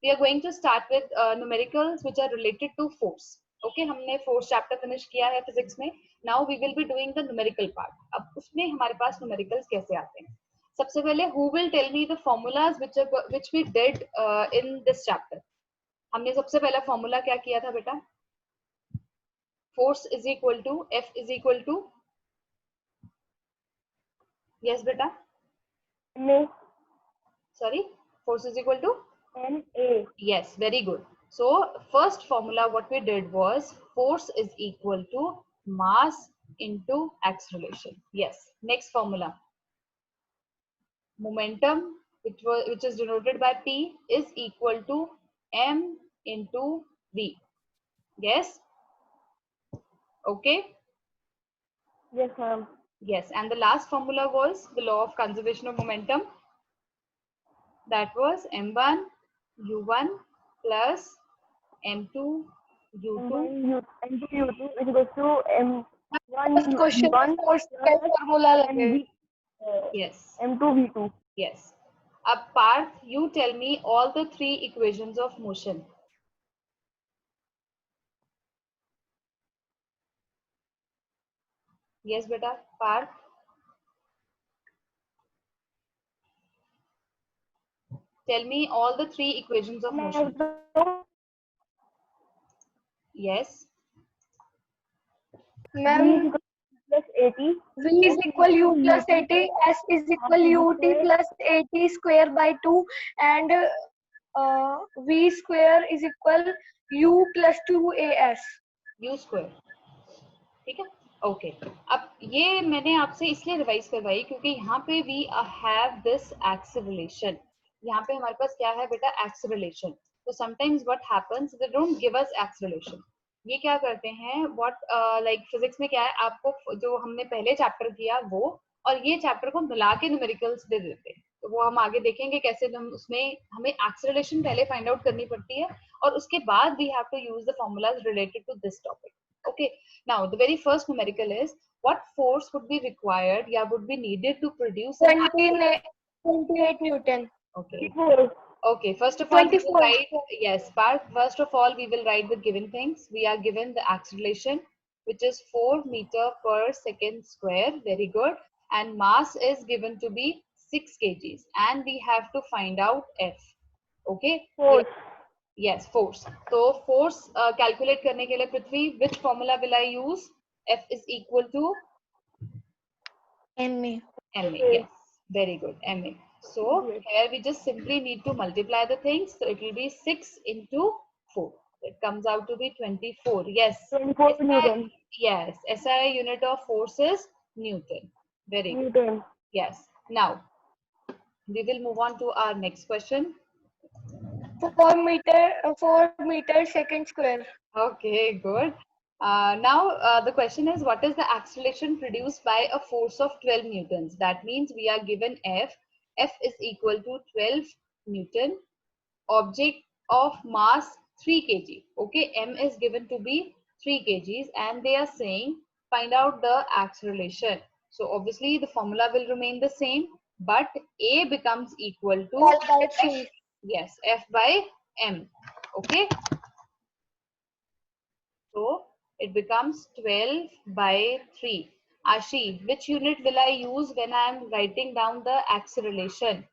we are going to start with numericals which are related to force. Okay, हमने force chapter finish किया है physics में. Now we will be doing the numerical part. अब उसमें हमारे पास numericals कैसे आते हैं? सबसे पहले who will tell me the formulas which we did in this chapter? हमने सबसे पहला formula क्या किया था बेटा? Force is equal to F is equal to, yes बेटा? NA. Sorry, force is equal to NA. yes, very good. So first formula what we did was force is equal to mass into acceleration. Yes. Next formula, momentum which is denoted by P is equal to M into V. Yes. Okay. Yes, ma'am. Yes. And the last formula was the law of conservation of momentum. That was M1 U1 plus M2 U2. M2 U2 is equal to M1 First question V1 force का formula लगे. Yes. M2 V2. Yes. Parth, you tell me all the three equations of motion. Yes, beta. Parth. Tell me all the three equations of motion. Yes. Ma'am, Plus 80. V is equal U plus 80, S is equal UT plus 80 square by 2, and V square is equal U plus 2AS. U square. ठीक है. Okay. अब ये मैंने आपसे इसलिए revise करवाई क्योंकि यहाँ पे we have this acceleration. यहाँ पे हमारे पास क्या है बेटा? acceleration. So sometimes what happens, they don't give us acceleration. ये क्या करते हैं, what like physics में क्या है, आपको जो हमने पहले चैप्टर किया वो और ये चैप्टर को मिला के न्यूमेरिकल्स दे देते हैं. तो वो हम आगे देखेंगे कैसे हम उसमें हमें एक्सेलरेशन पहले फाइंड आउट करनी पड़ती है और उसके बाद we have to use the formulas related to this topic. Okay, now the very first numerical is what force would be required, yeah, would be needed to produce an 28 Newton. okay. 24. Okay, first of all, we will 24. write, yes, first of all, we will write the given things. We are given the acceleration, which is 4 meter per second square. Very good. And mass is given to be 6 kgs. And we have to find out F. Okay. Force. Yes, force. So force calculate करने के लिए पृथ्वी, which formula will I use? F is equal to MA. MA. Yes, very good. MA. So here we just simply need to multiply the things. So it will be 6 into 4. It comes out to be 24. Yes. 24 SI, Newton. yes. SI unit of force is Newton. Very good. Newton. Yes. Now we will move on to our next question. 4 meter second square. Okay, good. Now the question is, what is the acceleration produced by a force of 12 newtons? That means we are given F. F is equal to 12 newton. Object of mass 3 kg. Okay, M is given to be 3 kgs and they are saying find out the acceleration. So obviously the formula will remain the same, but A becomes equal to L by F, 3. yes, F by M. Okay. So it becomes 12 by 3. Ashi, which unit will I use when I am writing down the acceleration?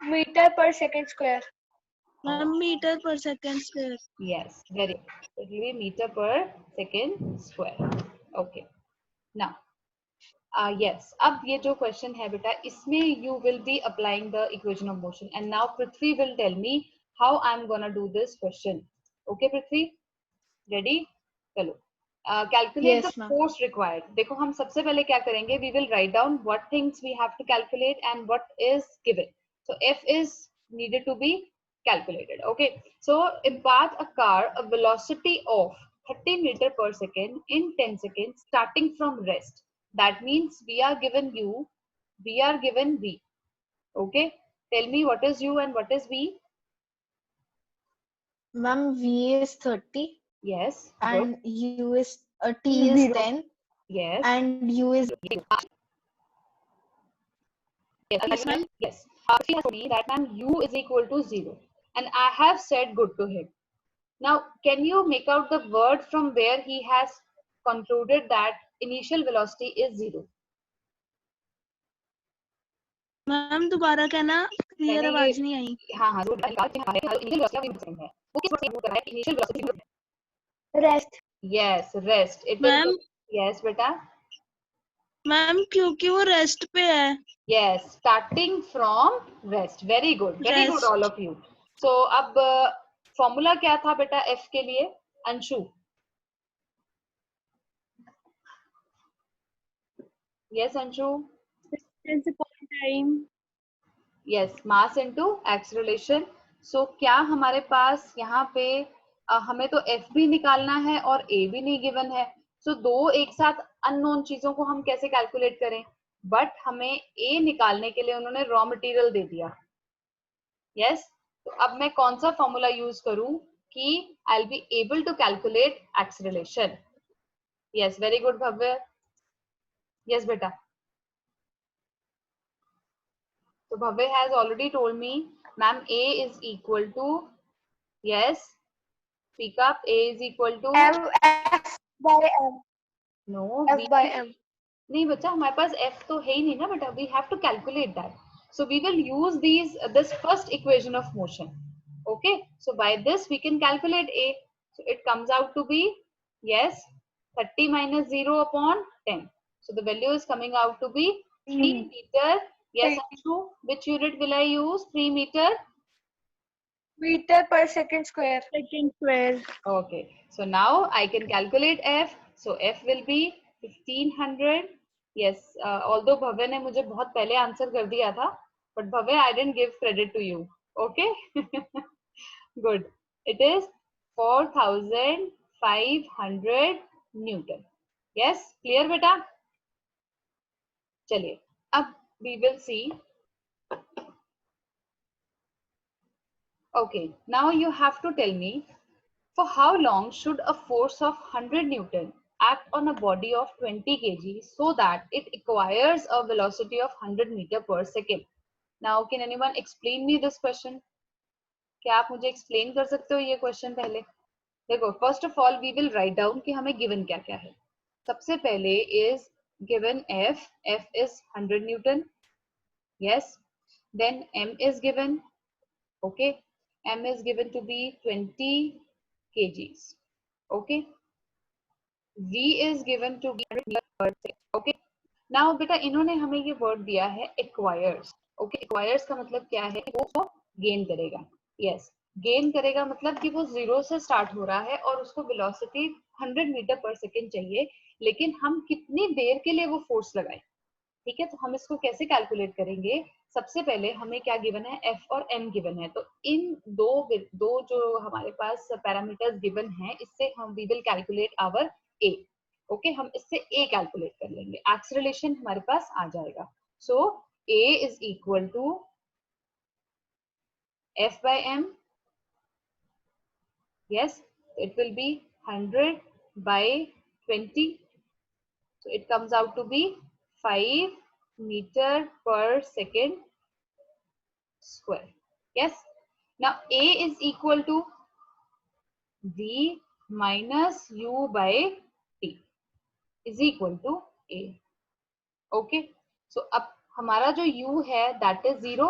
Meter per second square. Meter per second square. Yes, very good. It will be meter per second square. Okay. Now, yes. अब ये जो question है बेटा, इसमें you will be applying the equation of motion. And now Prithvi will tell me how I'm gonna do this question. Okay, Prithvi? Ready? चलो. Calculate Yes, the ma'am. force required. देखो हम सबसे पहले क्या करेंगे? We will write down what things we have to calculate and what is given. So F is needed to be calculated. Okay. So impart a car a velocity of 30 meter per second in 10 seconds starting from rest. That means we are given U, we are given V. Okay. Tell me what is U and what is V? Ma'am, V is 30 Yes. and Good. U is T is 10 Yes. and U is Yes, ma'am. yes. he has told me that ma'am u is equal to 0 and I have said good to him. Now can you make out the word from where he has concluded that initial velocity is 0? Ma'am दोबारा कहना, clear मैंने आवाज ये नहीं आई. हाँ हाँ जरूर initial velocity है वो किस वक्त कर रहा है initial velocity Rest. Yes rest it ma'am is yes बेटा मैम क्योंकि वो रेस्ट पे है. yes starting from rest very good Rest. all of you so अब फॉर्मूला क्या था बेटा f के लिए Anshu yes Anshu Distance upon time. yes mass into acceleration so क्या हमारे पास यहाँ पे हमें तो f भी निकालना है और a भी नहीं गिवन है so दो एक साथ अननोन चीजों को हम कैसे कैलकुलेट करें बट हमें a निकालने के लिए उन्होंने रॉ मटेरियल दे दिया yes तो अब मैं कौन सा फॉर्मूला यूज करूं कि I will be able to calculate acceleration yes very good Bhavya yes बेटा so Bhavya has already told me ma'am a is equal to yes speak up a is equal to F by M. no F by M. नहीं बच्चा हमारे पास f तो है ही नहीं ना बेटा we have to calculate that so we will use this first equation of motion okay so by this we can calculate a so it comes out to be yes 30 minus 0 upon 10 so the value is coming out to be 3 meter yes Anshu which unit will I use 3 meter Meter per second square. Second square. okay so now I can calculate f so f will be 1500 yes although Bhavya ने मुझे बहुत पहले answer कर दिया था but Bhavya I didn't give credit to you okay good it is 4500 Newton yes clear बेटा चलिए अब we will see okay now you have to tell me for how long should a force of 100 Newton act on a body of 20 kg so that it acquires a velocity of 100 meter per second? Now, can anyone explain me this question? क्या आप मुझे explain कर सकते हो ये question पहले? देखो, first of all, we will write down कि हमें given क्या क्या है. सबसे पहले is given F is 100 Newton. Yes. Then M is given. Okay. M is given to be 20 kgs. Okay. V is given to be 100 meter per second. Okay. Now बेटा इन्होंने हमें ये वर्ड दिया है acquires. Okay. Acquires का मतलब क्या है वो गेन करेगा. Yes. गेन करेगा मतलब कि वो जीरो से स्टार्ट हो रहा है और उसको वेलोसिटी 100 मीटर पर सेकेंड चाहिए लेकिन हम कितनी देर के लिए वो फोर्स लगाए ठीक है तो हम इसको कैसे कैलकुलेट करेंगे सबसे पहले हमें क्या गिवन है f और m गिवन है तो इन दो जो हमारे पास पैरामीटर्स गिवन है इससे हम we will calculate our a okay हम इससे a कैलकुलेट कर लेंगे एक्सेलरेशन हमारे पास आ जाएगा so a is equal to f by m yes it will be 100 by 20 so it comes out to be 5 meter per second square yes now a is equal to v minus u by t is equal to a okay so अब हमारा जो u है that is 0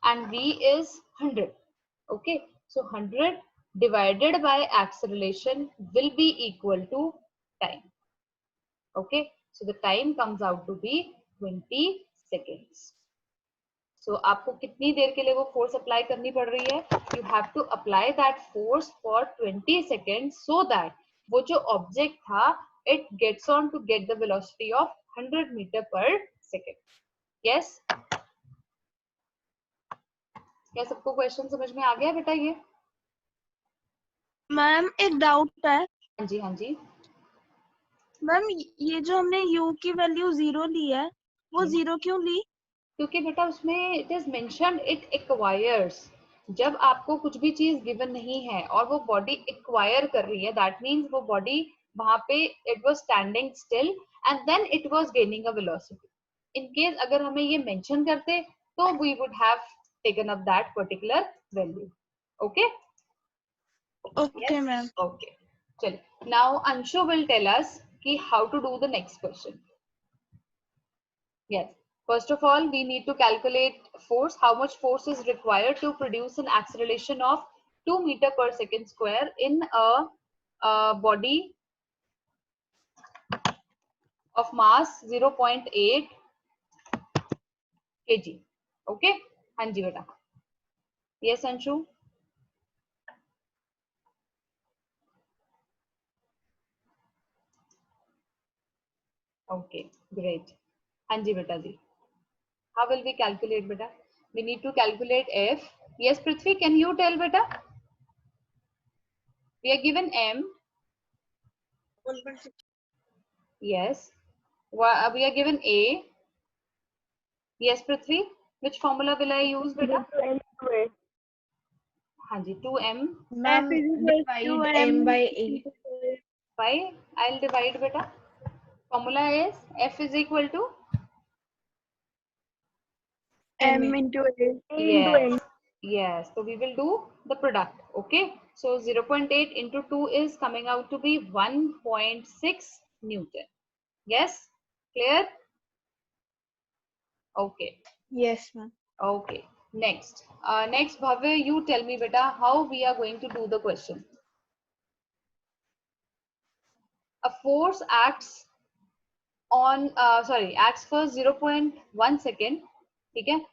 and v is 100 okay so 100 divided by acceleration will be equal to time okay so the time comes out to be 20 seconds so आपको कितनी देर के लिए वो force apply करनी पड़ रही है you have to apply that force for 20 seconds so that वो जो ऑब्जेक्ट था it gets on to get the velocity of 100 metre per second yes क्या सबको क्वेश्चन समझ में आ गया बेटा ये मैम एक डाउट है. हाँ जी हाँ जी मैम ये जो हमने u की वैल्यू 0 ली है वो 0 क्यों ली? क्योंकि बेटा उसमें it is mentioned it acquires जब आपको कुछ भी चीज गिवन नहीं है और वो बॉडी एक्वायर कर रही है दैट मींस वो बॉडी वहां पे it was standing still and then it was gaining a velocity in case अगर हमें ये मेंशन करते तो we would have taken up that particular value. Okay? Okay, Yes? ma'am. Okay. Chalo. Now Anshu will tell us ki how to do the next question. Yes. First of all, we need to calculate force. How much force is required to produce an acceleration of 2 meter per second square in a body of mass 0.8 kg. Okay? हाँ जी बेटा. Yes, Anshu? Okay, great. हाँ जी बेटा जी. How will we calculate beta? We need to calculate F. Yes, Prithvi, can you tell beta? We are given M. Yes. We are given A. Yes, Prithvi. Which formula will I use beta? Equal to M to A. हाँ जी, 2M F is equal to divide m by a. by, I'll divide beta. Formula is F is equal to? M into A. A into Yes. N. Yes. So we will do the product. Okay. So 0.8 into 2 is coming out to be 1.6 Newton. Yes. Clear? Okay. Yes, ma'am. Okay. Next. Next, Bhavya, you tell me, beta, how we are going to do the question. A force acts on, acts for 0.1 second. Okay.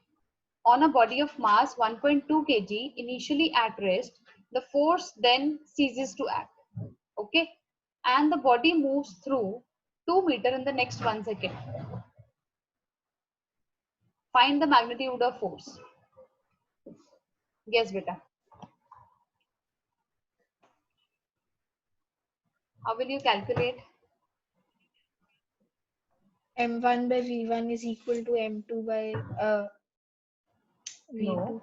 On a body of mass 1.2 kg, initially at rest, the force then ceases to act. Okay. And the body moves through 2 meter in the next 1 second. Find the magnitude of force. Yes, beta. How will you calculate? m1 by v1 is equal to m2 by v2. No.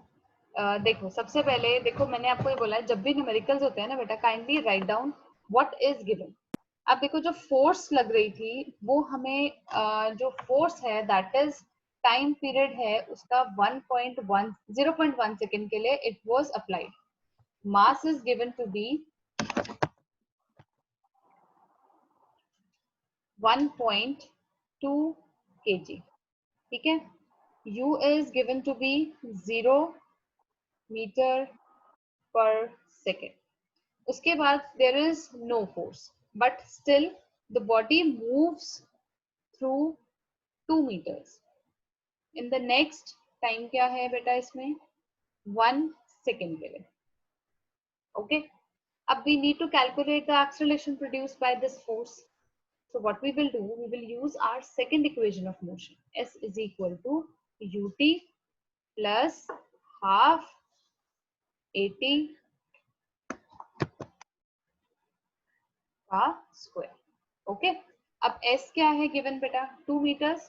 देखो सबसे पहले देखो मैंने आपको ये बोला है जब भी न्यूमेरिकल्स होते हैं ना बेटा kindly write down what is given. अब देखो जो फोर्स लग रही थी वो हमें जो फोर्स है दैट इज टाइम पीरियड है उसका 1.1 0.1 सेकेंड के लिए it was applied. Mass is given to be 1.2 kg. ठीक है. U is given to be 0 meter per second. उसके बाद there is no force but still the body moves through 2 meters. In the next time क्या है बेटा इसमें 1 second के लिए. Okay. अब we need to calculate the acceleration produced by this force. So what we will do, we will use our second equation of motion. S is equal to ut plus half at का square. Okay. अब s क्या है given बेटा 2 meters.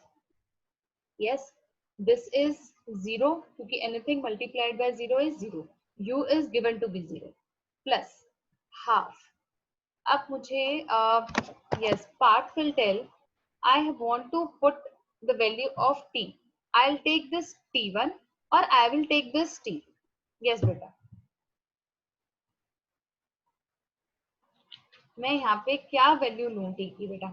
Yes. This is 0 क्योंकि anything multiplied by 0 is 0. u is given to be 0 plus half. अब मुझे yes part will tell I want to put the value of t. I will take this t1 और I will take this t. Yes बेटा. मैं यहाँ पे क्या value लूं t की बेटा?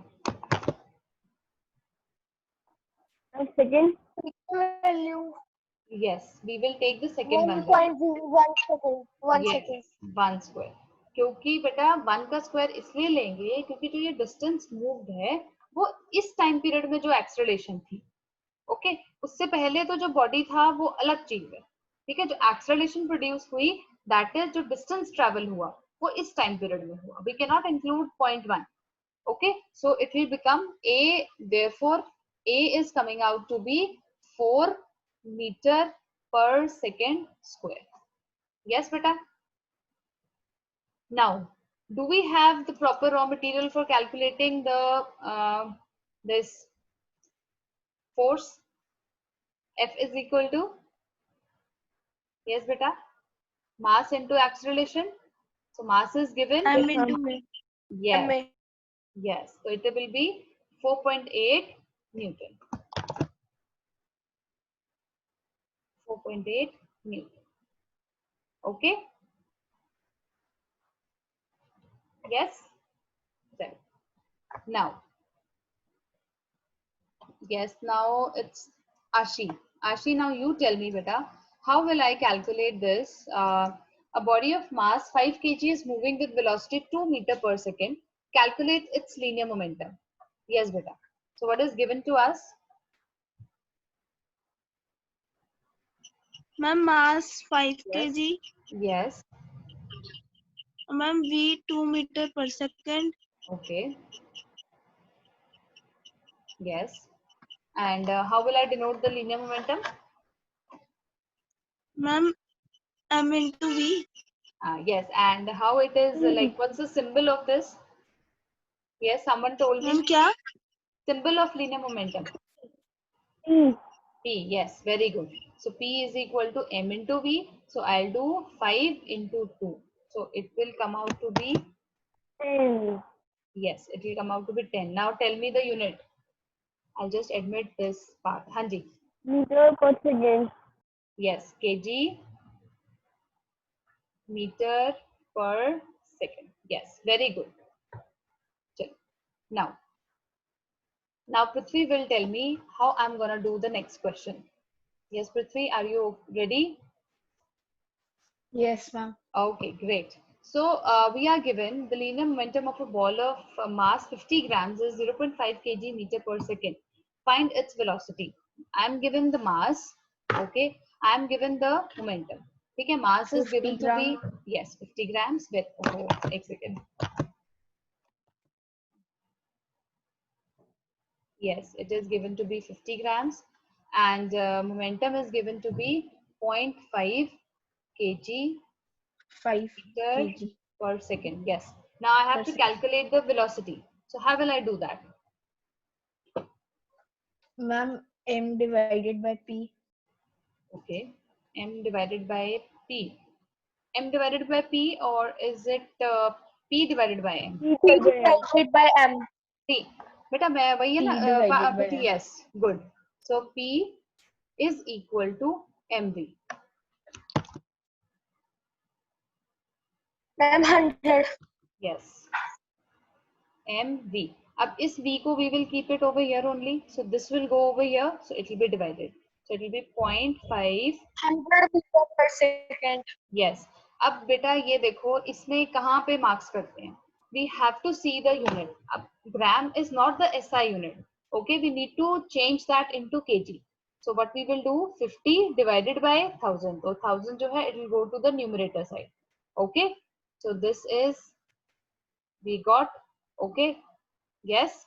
And second, Value Yes, we will take the second one. 1.1 second. 1 Yes, second. 1 square. क्योंकि बेटा 1 का स्क्वायर इसलिए लेंगे क्योंकि जो ये डिस्टेंस मूव्ड है वो इस टाइम पीरियड में जो एक्सेलरेशन थी. ओके. उससे पहले तो जो बॉडी था वो अलग चीज है. ठीक है. जो एक्सेलरेशन प्रोड्यूस हुई दैट इज जो डिस्टेंस ट्रेवल हुआ वो इस टाइम पीरियड में हुआ. We can not include 0.1. Okay, so it will become A, therefore A is coming out to be 4 meter per second square. Yes, beta. Now, do we have the proper raw material for calculating the this force? F is equal to, yes, beta, mass into acceleration. So mass is given. M into A. Yes. MA. Yes, so it will be 4.8 Newton. 4.8 mu. Okay. Yes. Right. Now. Yes. Now it's Ashi. Ashi, now you tell me, beta, how will I calculate this? A body of mass 5 kg is moving with velocity 2 meter per second. Calculate its linear momentum. Yes, beta. So what is given to us? Ma'am mass 5 Yes. kg, Yes. Ma'am v 2 metre per second, Okay. Yes. And how will I denote the linear momentum? Ma'am m into v, Yes. And how it is like, what's the symbol of this? Yes, someone told ma'am me. क्या? Symbol of linear momentum. P. P. Yes, very good. So P is equal to m into v. So I'll do 5 into 2. So it will come out to be, 10. yes, it will come out to be 10. Now tell me the unit. I'll just admit this part. Hanji. Meter per second. Yes, kg meter per second. Yes, very good. Chalo. Now Prithvi will tell me how I'm gonna do the next question. Yes, Prithvi, are you ready? Yes, ma'am. Okay, great. So we are given the linear momentum of a ball of mass 50 grams is 0.5 kg meter per second. Find its velocity. I'm given the mass. Okay, I'm given the momentum. Okay, mass is 50 given to be, gram. yes, 50 grams with, oh, एक second. Yes, it is given to be 50 grams and momentum is given to be 0.5 kg 5 meter kg. per second. Yes. Now I have Per to second. calculate the velocity. So how will I do that? Ma'am, m divided by p. Okay. M divided by P. M divided by P, or is it P divided by M? P P divided. divided by m. P. बेटा मैं वही है P ना divided by m. yes, good. So P is equal to MV. Ma'am, 100. Yes. MV. अब इस V को we will keep it over here only. So this will go over here. So it will be divided. So it will be 0.5. 100 meter per second. Yes. अब बेटा ये देखो इसमें कहाँ पे मार्क्स करते हैं? We have to see the unit. अब gram is not the SI unit. Okay, we need to change that into kg. So what we will do? 50 divided by 1000. So 1000 जो है, it will go to the numerator side. Okay. So this is, we got, okay. Yes.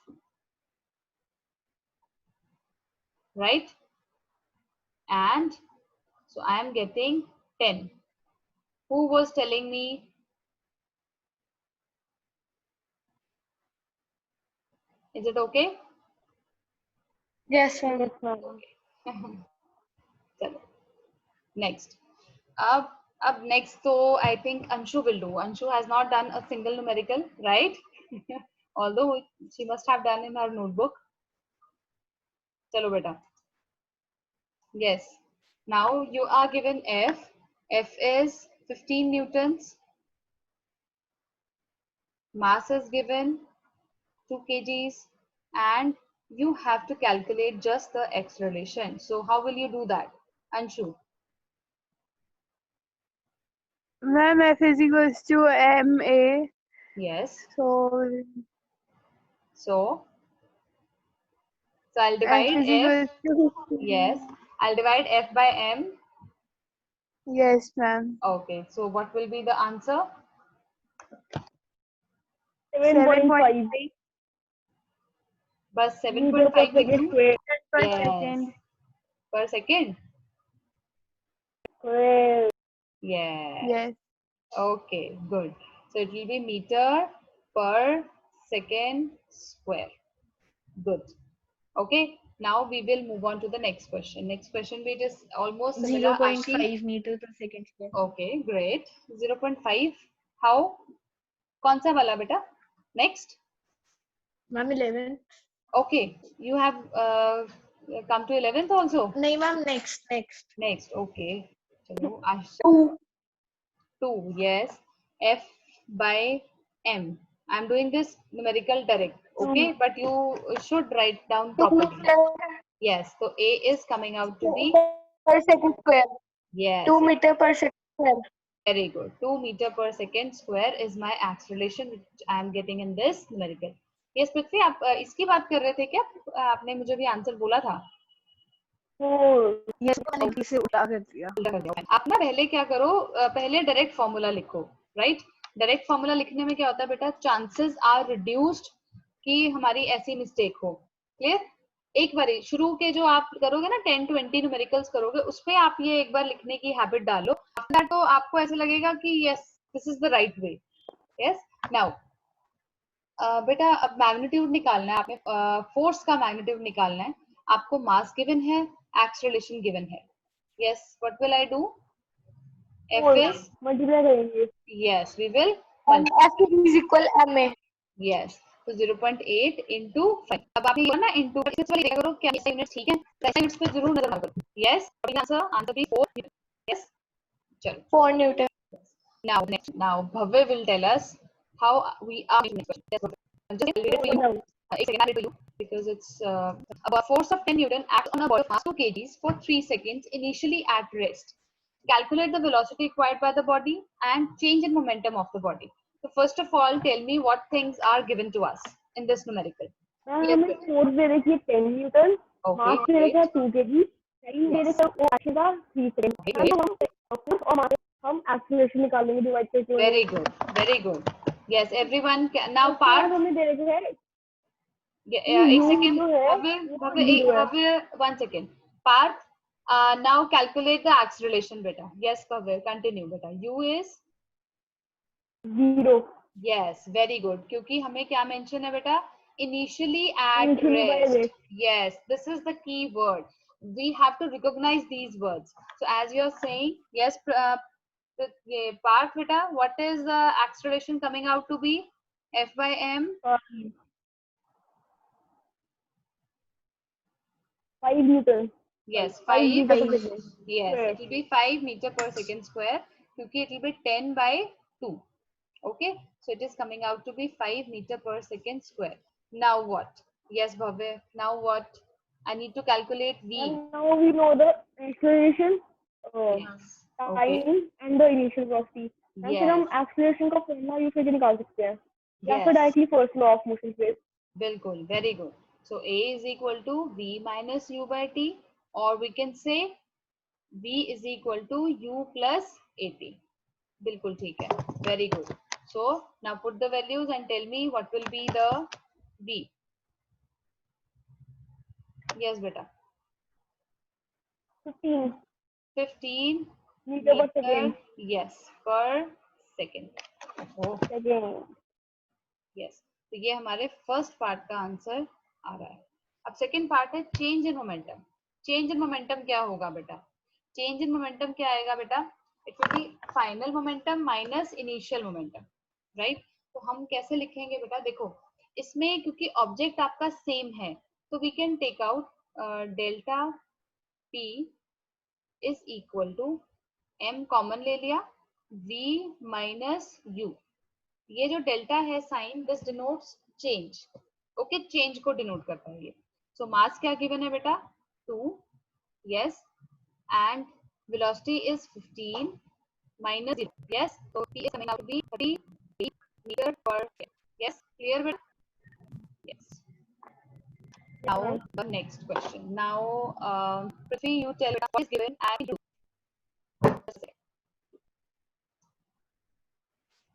Right. And so I am getting 10. Who was telling me? Is it okay? Yes, ma'am. Yes, ma'am. चलो next. अब next तो I think Anshu will do. Anshu has not done a single numerical, right? Although she must have done in her notebook. चलो बेटा. Yes. Now you are given F. F is 15 newtons. Mass is given 2 kgs, and you have to calculate just the X relation. So how will you do that, Anshu? Ma'am f is equals to ma, Yes. so So I'll f divide is F. equals to Yes. I'll divide F by M. yes ma'am, Okay. So what will be the answer? 7.5. Bus Meter per 7.5 second लिखूं? square. per Yes. second. Per second? Square. Yeah. Yes. Okay, good. So it will be meter per second square. Good. Okay. Now we will move on to the next question. Next question which is almost similar. Ashi. 0.5 meter per second square. Okay, great. 0.5. How? कौन सा वाला बेटा? Next. Ma'am, 11. Okay. You have come to 11th also? नहीं ma'am, next. Next. Okay. चलो 2. 2, yes. F by M. I'm doing this numerical direct, okay? But you should write down 2 properly. Yes, so A is coming out to be, per second square. yes, 2 meter per second square. very good. 2 meter per second square is my acceleration which I am getting in this numerical. Yes, पृथ्वी आप इसकी बात कर रहे थे क्या? आपने मुझे भी आंसर बोला था. 4. यस मैंने B से उल्टा कर दिया. आप ना पहले क्या करो, पहले डायरेक्ट फॉर्मूला लिखो, राइट? डायरेक्ट फॉर्मूला लिखने में क्या होता है बेटा, चांसेस आर रिड्यूस्ड कि हमारी ऐसी मिस्टेक हो. क्लियर? एक बार शुरू के जो आप करोगे ना 10-20 न्यूमेरिकल्स करोगे, उसपे आप ये एक बार लिखने की हैबिट डालो. आफ्टर दैट तो आपको ऐसे लगेगा कि yes this is the right way. Yes, now बेटा अब मैग्नीट्यूड निकालना है आपने, फोर्स का मैग्नीट्यूड निकालना है. आपको मास गिवन है, एक्सेलरेशन गिवन है. Yes, what will I do? F is, multiply करेंगे. yes, we will And F is equal MA. yes, तो 0.8 into 5. अब आपने ये ना into इस वाली देखा करो क्या ऐसा यूनिट ठीक है, ऐसा यूनिट्स पे जरूर नजर मारो. Yes, आंसर भी 4. Yes, चलो. 4 Newton. Now Bhavya will tell us how we are making this question. Yes, just read it to you. एक second, I'll read to you because it's about force of 10 Newton acts on a body of mass 2 kgs for 3 seconds initially at rest. Calculate the velocity required by the body and change in momentum of the body. So first of all, tell me what things are given to us in this numerical. हमें force दे रखी है 10 Newton, मास दे रखा है 2 kg, time दे रखा है action का 3 second. और हम एक्सीलरेशन निकालेंगे डिवाइड करके. Very good, very good. Yes, everyone can, now part हमें दे रखे है. एक second Bhavya 1 second. Parth, now calculate the acceleration beta. Yes, Bhavya, continue beta. U is 0. yes, very good. क्योंकि हमें क्या mention है बेटा? Initially at Initially by rest. rest. Yes, this is the key word. We have to recognize these words. So as you're saying, yes, Parth beta, what is the acceleration coming out to be? F by M. 5 newton. Yes, 5 5. Metre per second. Yes, it will be 5 meter per second square. क्योंकि it will be 10 by 2. Okay, so it is coming out to be 5 meter per second square. Now what? Yes, Bhavya. Now what? I need to calculate V. And now we know the acceleration, Yes. Okay. time and the initial velocity. And फिर हम Yes. acceleration का formula use करके निकाल सकते हैं या फिर Yes. Directly first law of motion से. Bilkul. Very good. So A is equal to V minus U by T, or we can say V is equal to U plus AT. Bilkul ठीक है. Very good. So now put the values and tell me what will be the V. Yes, beta. 15 15 metre per second. yes, per second. Oh, second. yes. तो ये हमारे first part का answer आ रहा है. अब second part है change in momentum. Change in momentum क्या होगा बेटा? चेंज इन मोमेंटम क्या आएगा बेटा? It will be final momentum minus initial momentum, right? तो हम कैसे लिखेंगे बेटा? देखो इसमें क्योंकि ऑब्जेक्ट आपका सेम है तो we can take out delta P is equal to M common ले लिया, V माइनस U. ये जो डेल्टा है sign this denotes change. Okay, change को डिनोट करता है ये. सो मास क्या गिवन है बेटा? 2. Yes, and velocity is 15 minus 0. Yes, तो P is coming out to be 30 meter per second. Yes, clear बेटा? Yes. Now the next question. Now Prithvi, you tell us what is given and do.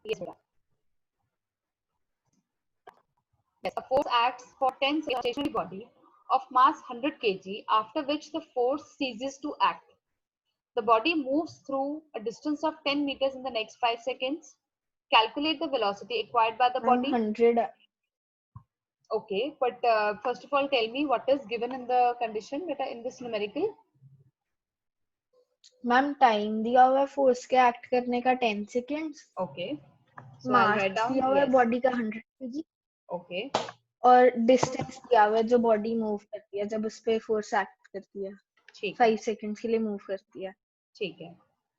Yes बेटा. Yes, a force acts for 10 seconds on a stationary body of mass 100 kg, after which the force ceases to act. The body moves through a distance of 10 meters in the next 5 seconds. Calculate the velocity acquired by the body. 100. Okay, but first of all, tell me what is given in the condition beta in this numerical. Ma'am time दिया हुआ है force के act करने का 10 seconds. Okay, so I'll मास write down. दिया हुआ है Yes. Body का 100 kg Okay, और डिस्टेंस दिया हुआ है जो बॉडी मूव करती है जब उस पे फोर्स एक्ट करती है. ठीक है, 5 सेकंड्स के लिए मूव करती है. ठीक है.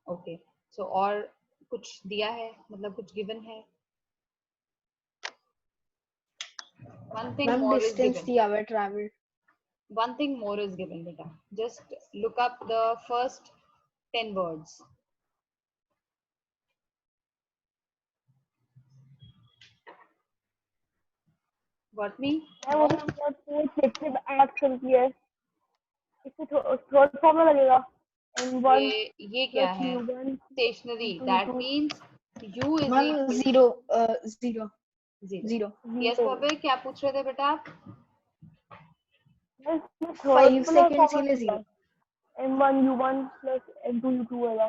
ओके, सो और कुछ दिया है, मतलब कुछ गिवन है? One thing ma'am more is distance given. दिया हुआ है travel. One thing more is given, beta. Just look up the first 10 words. Got me? मैं वो फोर्थ एक्शन की है, इससे थर्ड फॉर्म में लगेगा. m1 ये क्या plus है? u1 Stationary. into That u2. means u is ma'am equal zero zero zero. Zero. Yes, बाबे क्या पूछ रहे थे बेटा आप? थर्ड 5 सेकेंड्स के लिए zero. m1 u1 plus m2 u2 होगा.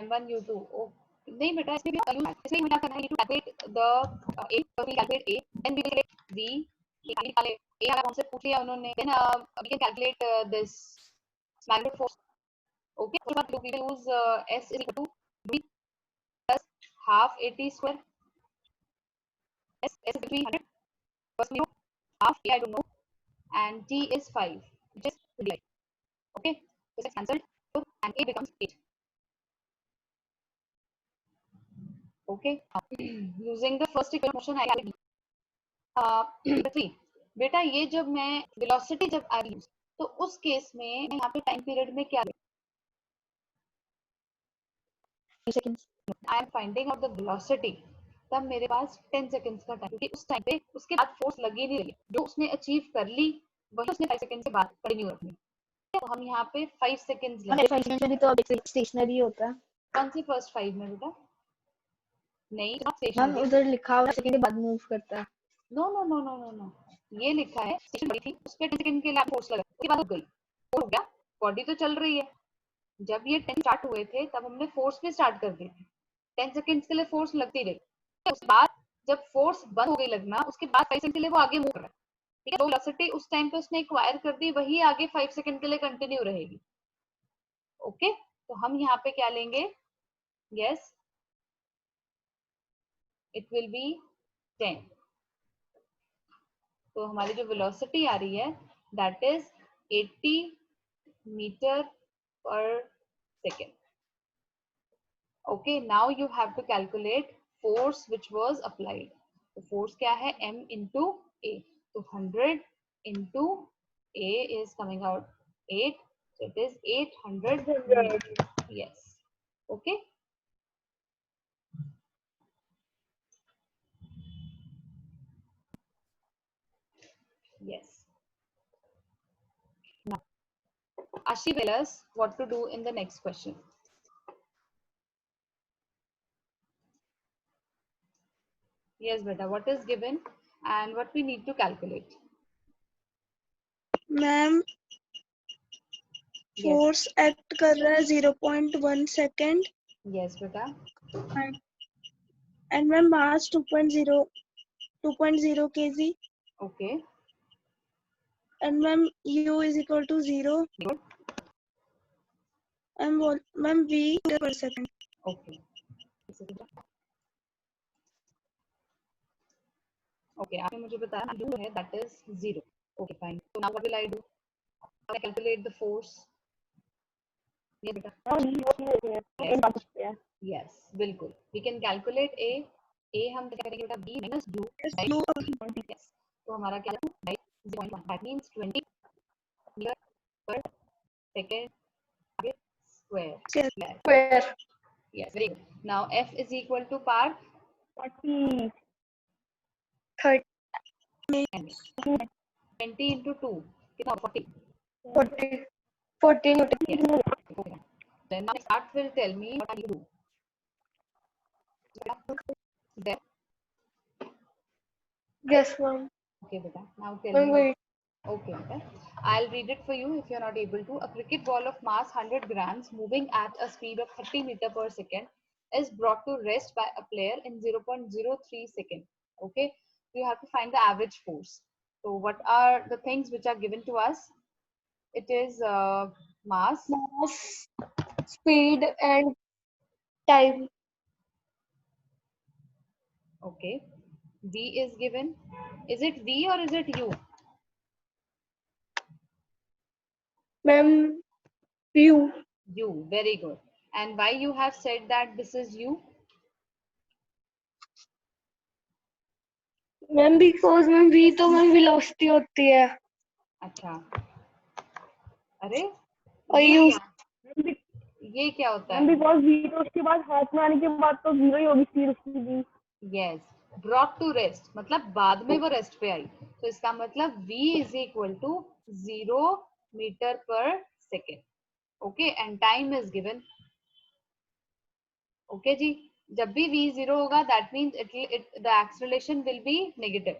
m1 u2. Oh, नहीं बेटा, इसमें भी इसमें क्या करना है? You calculate the a, so we calculate a, then we will calculate b. निकाले a वाला कॉन्सेप्ट पूछ लिया उन्होंने. Then we can calculate this magnetic force. Okay, so what we will use s is equal to b plus half at square. S is equal to 300. First we know half a I don't know, and t is 5, which is 3. Okay, so it's cancelled, and a becomes 8. Okay, using the first equal motion I can three. बेटा ये जब मैं velocity जब आ रही हूँ तो उस case में यहाँ पे टाइम पीरियड में क्या seconds. I am finding out the velocity, तब मेरे पास 10 सेकंड्स का टाइम, क्योंकि उस टाइम पे उसके बाद फोर्स लगी नहीं रही, जो उसने अचीव कर ली वही उसने 5 सेकंड के बाद कंटिन्यू रखनी. तो हम यहाँ पे 5 सेकंड्स मेरे 5 सेकेंड्स में भी तो अब स्टेशनरी होता है. कौन सी फर्स्ट 5 में बेटा? नहीं, मैम स्टेशनरी. उधर लिखा हुआ सेकंड के बाद मूव करता है. No no no no no no, ये लिखा है स्टेशनरी थी, उस पे 10 सेकंड के लिए फोर्स लगा, उसके बाद रुक गई, हो गया, बॉडी तो चल रही है. जब ये 10 स्टार्ट हुए थे तब हमने फोर्स भी स्टार्ट कर दी थी, 10 सेकंड्स के लिए फोर्स लगती रही. उसके बाद जब फोर्स बंद हो गई लगना, उसके बाद 5 सेकंड के लिए वो आगे मूव कर रहा है. ठीक है, तो वेलोसिटी उस टाइम पे उसने एक्वायर कर दी, वही आगे 5 सेकंड के लिए कंटिन्यू रहेगी. ओके, तो हम यहाँ पे क्या लेंगे? Yes, it will be 10. तो हमारी जो वेलोसिटी आ रही है that is 80 metre per second. Okay, now you have to calculate force which was applied. तो force क्या है? M into A. तो 100 into A is coming out 8. So it is 800 meters. Yes. Okay. Yes. Now, Ashi will tell us what to do in the next question. Yes, beta. What is given and what we need to calculate? Ma'am Yes. Force act कर रहा है 0.1 second. Yes, beta. And ma'am mass 2.0 kg. Okay. And ma'am u is equal to 0. And ma'am v per second. Okay. Okay, आपने मुझे बताया u है that is 0. Okay, fine. So now what will I do? I calculate the force. Yeah, beta. Yes, बिल्कुल. We can calculate A. A हम क्या करेंगे बेटा? B minus u. Right? Yes. तो हमारा क्या है? Right? 0.1. That means 20 meter per second square. Yes. Square. Yes, very good. Now F is equal to par 40. 30. 20 into 2. कितना? 40. 40 Newton. Yes. Okay. Then now start will tell me what I do. Then, Yes, ma'am. okay, beta. Now tell Ma'am, me. wait. Okay, beta. I'll read it for you if you're not able to. A cricket ball of mass 100 grams moving at a speed of 30 meter per second is brought to rest by a player in 0.03 second. Okay, so you have to find the average force. So what are the things which are given to us? It is mass. Mass, speed, and time. Okay, V is given. Is it V or is it U? Ma'am, U. U, very good. And why you have said that this is u? Ma'am because ma'am v तो ma'am velocity होती है अच्छा, अरे और ये u क्या, ये क्या होता मैम है? बिकॉज वी तो उसके बाद हाथ में आने के बाद तो 0 ही होगी स्पीड उसकी भी। यस, ब्रॉट टू रेस्ट मतलब बाद में वो रेस्ट पे आई, तो इसका मतलब v is equal to 0 metre per second. Okay, and time is given. Okay जी, जब भी v 0 होगा that means the acceleration will be negative.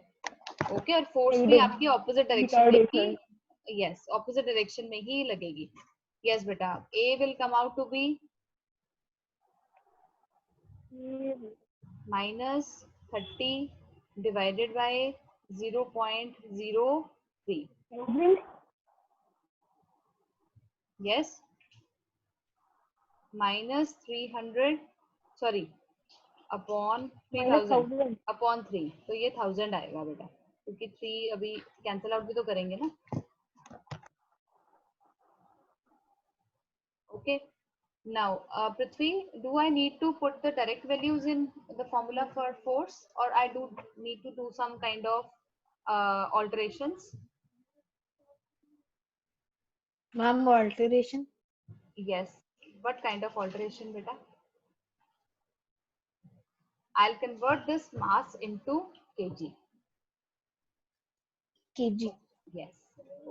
Okay, और फोर्स भी आपकी ऑपोजिट डायरेक्शन में ही, यस ऑपोजिट डायरेक्शन में ही लगेगी। यस बेटा, a will come out to be -30 divided by 0.03. Yes, -300 sorry upon 3000 upon 3, तो ये 1000 आएगा बेटा, क्योंकि 3 अभी कैंसिल आउट भी तो करेंगे ना। Okay, now Prithvi, do I need to put the direct values in the formula for force, or I do need to do some kind of alterations? Ma'am, alteration. Yes, what kind of alteration beta? I'll convert this mass into kg. Kg. Yes.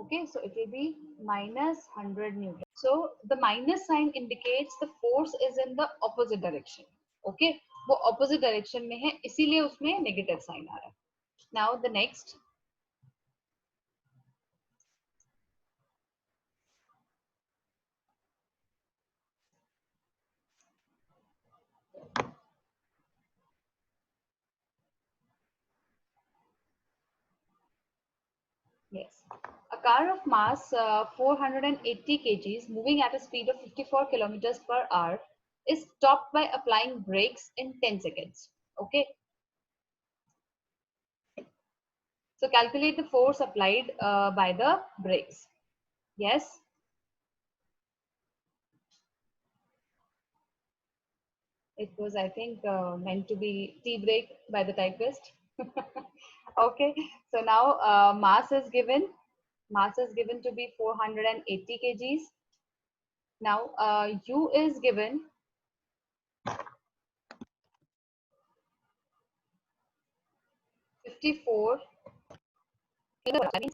Okay, so it will be -100 Newton. So the minus sign indicates the force is in the opposite direction. Okay, वो opposite direction में है, इसीलिए उसमें negative sign आ रहा है. Now the next. Yes. A car of mass 480 kgs moving at a speed of 54 kilometers per hour is stopped by applying brakes in 10 seconds. Okay. So calculate the force applied by the brakes. Yes. It was, I think, meant to be tea break by the typist. Okay. So now mass is given. Mass is given to be 480 kgs. Now U is given 54. Right?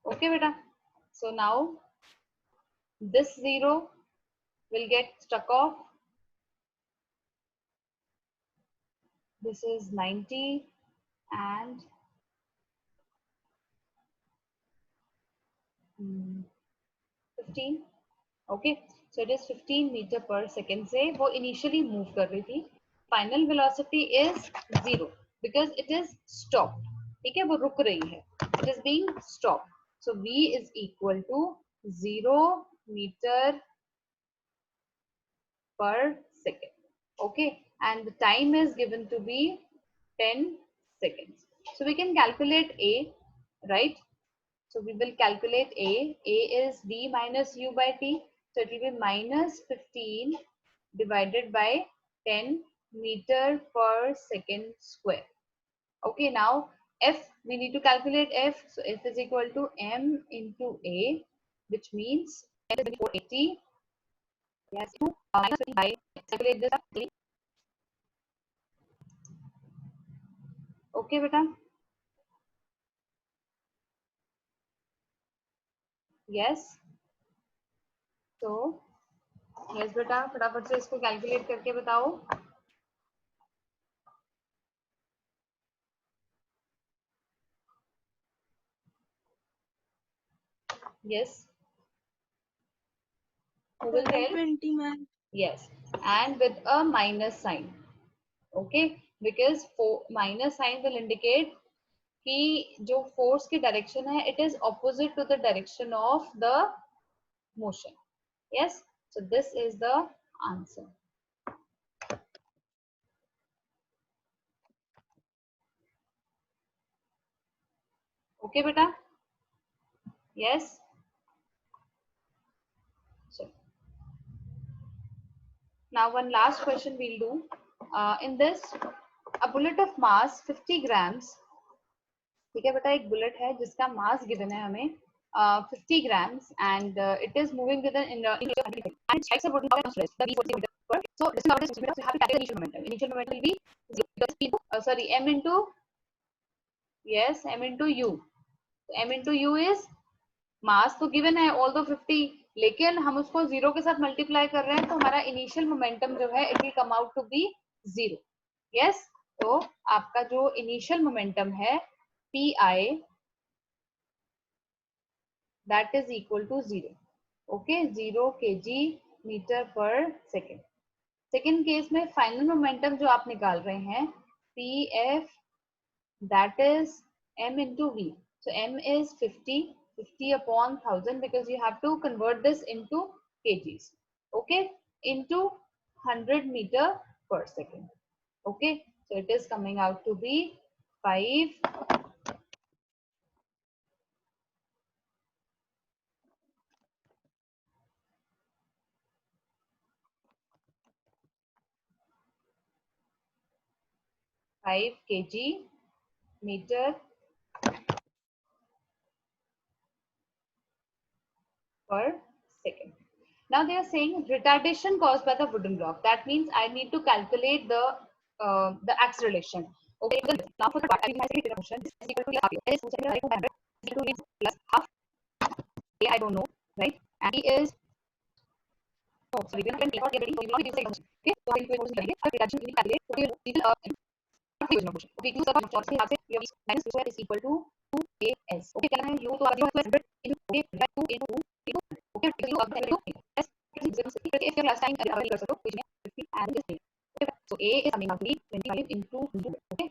Okay, beta. So now this 0 will get struck off. This is 90 and 15. Okay, so it is 15 meter per second से वो initially move कर रही थी. Final velocity is 0 because it is stopped. ठीक है, वो रुक रही है. It is being stopped. So v is equal to 0 meter per second. Okay, and the time is given to be 10 seconds. So we can calculate A, right? So we will calculate A. A is v minus u by t. So it will be minus 15 divided by 10 meter per second square. Okay, now F, we need to calculate F. So F is equal to m into A, which means F is 480. Yes, minus 15 by, calculate this up. Okay, beta. Yes. So yes बेटा, फटाफट से इसको calculate करके बताओ. Yes. Who will help? 20 ma'am. Yes, and with a minus sign. Okay, because minus sign will indicate कि जो force की direction है, it is opposite to the direction of the motion. Yes, so this is the answer. Okay, beta. Yes. Now one last question we'll do. In this, a bullet of mass 50 grams. ठीक है बेटा, एक bullet है जिसका mass given है हमें 50 grams and it is moving with an and strikes a wooden block and the v 40 meter per. So this is nowadays we have to calculate initial momentum. Initial momentum will be sorry m into yes m into u. m into u is मास तो given है all दो 50, लेकिन हम उसको zero के साथ multiply कर रहे हैं तो हमारा इनिशियल मोमेंटम जो है it will come out to be zero. Yes, तो आपका जो इनिशियल मोमेंटम है P I that is equal to zero. Okay, 0 kg metre per second. Second case में फाइनल मोमेंटम जो आप निकाल रहे हैं P F that is m into v. So m is 50 upon 1000 because you have to convert this into kgs. Okay, into 100 meter per second. Okay, so it is coming out to be 5 kg meter per second. Now they are saying retardation caused by the wooden block. That means I need to calculate the acceleration. Okay, now for the part, motion is equal to plus half a, I don't know, right? And he is sorry, we are going to okay, so I will reduction we calculate. So we will we use the minus 2 is equal to 2as. Okay, क्या है u तो आ जाएगा 100 into 2 into 2 okay, you up to yes, if your last time available कर सकते हो कुछ नहीं 50 and this thing. Okay, so a is coming out to be 25 into 2. Okay,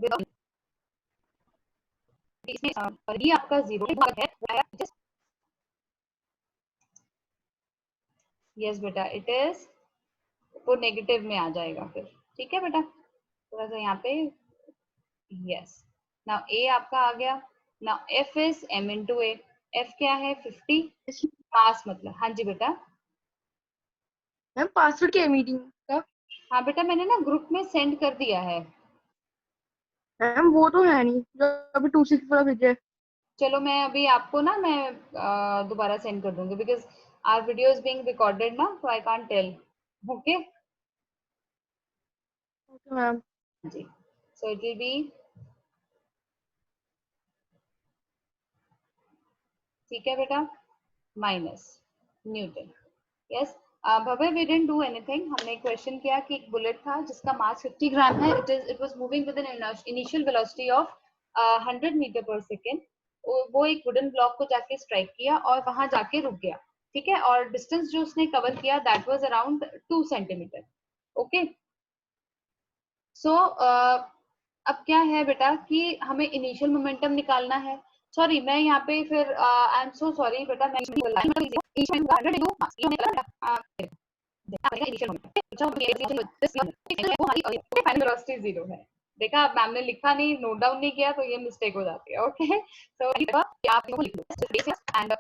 without इसमें ये आपका 0 है वो है just yes बेटा it is वो नेगेटिव में आ जाएगा फिर. ठीक है बेटा, थोड़ा सा यहाँ पे yes. Now a आपका आ गया. Now f is m into a. f क्या है 50 पास मतलब. हाँ जी बेटा. मैम पासवर्ड क्या है मीटिंग का? हाँ बेटा मैंने ना ग्रुप में सेंड कर दिया है. मैम वो तो है नहीं जो अभी 264 भेजा. चलो मैं अभी आपको ना मैं दोबारा सेंड कर दूंगी because our video is being recorded ना, so I can't tell. Okay okay ma'am. जी, so it will be ठीक है बेटा minus newton. Yes Bhavya we didn't do anything. हमने क्वेश्चन किया कि एक बुलेट था जिसका मास 50 ग्राम है. It was moving with an initial velocity of 100 metre per second. वो एक वुडन ब्लॉक को जाके स्ट्राइक किया और वहां जाके रुक गया. ठीक है, और डिस्टेंस जो उसने कवर किया that was around 2 centimetre. Okay, so अब क्या है बेटा कि हमें इनिशियल मोमेंटम निकालना है. सॉरी मैं यहाँ पे फिर आई एम सो सॉरी बेटा मैं फाइनल वेलोसिटी 0 है. देखा आप मैम ने लिखा नहीं, नोट डाउन नहीं किया तो ये मिस्टेक हो जाती है. ओके, सो आप लिख लो एंड